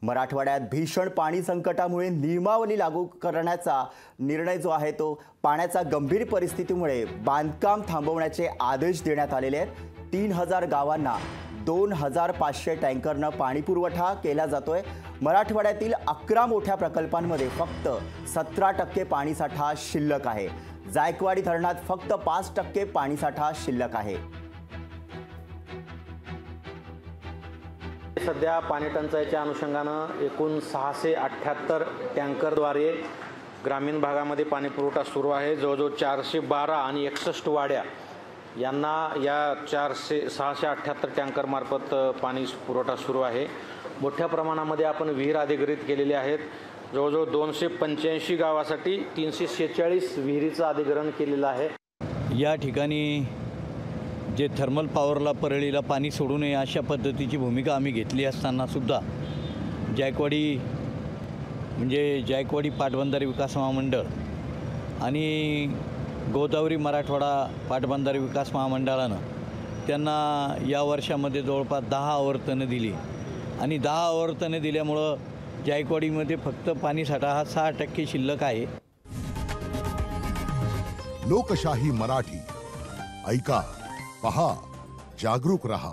मराठवाड्यात भीषण पाणी संकटामुळे नियमावली लागू करण्याचा निर्णय जो आहे तो पाण्याच्या गंभीर परिस्थितीमुळे बांधकाम थांबवण्याचे आदेश देण्यात आलेले आहेत। 3000 गावांना 2500 टँकरनं पाणी पुरवठा केला जातोय। मराठवाड्यातील 11 मोठ्या प्रकल्पांमध्ये फक्त 17% पाणीसाठा शिल्लक आहे। जायकवाडी धरणात फक्त 5% पाणीसाठा शिल्लक आहे। सध्या पाणी टंचाईच्या अनुषंगानं एकूण 678 टँकरद्वारे ग्रामीण भागामध्ये पाणी पुरवठा सुरू आहे। जवळजवळ 412 आणि 61 वाड्या यांना या 678 टँकरमार्फत पाणी पुरवठा सुरू आहे। मोठ्या प्रमाणामध्ये आपण विहीर अधिग्रहित केलेले आहेत। जवळजवळ 285 गावासाठी 346 विहिरीचं अधिग्रहण केलेलं आहे। या ठिकाणी जे थर्मल पॉवरला परळीला पाणी सोडू नये अशा पद्धतीची भूमिका आम्ही घेतली असताना सुद्धा जायकवाडी पाटबंधारे विकास महामंडळ आणि गोदावरी मराठवाडा पाटबंधारे विकास महामंडळानं त्यांना या वर्षामध्ये जवळपास 10 आवर्तनं दिली आणि 10 आवर्तनं दिल्यामुळं जायकवाडीमध्ये फक्त पाणीसाठा हा 6% शिल्लक आहे। लोकशाही मराठी ऐका, पहा, जागरूक रहा।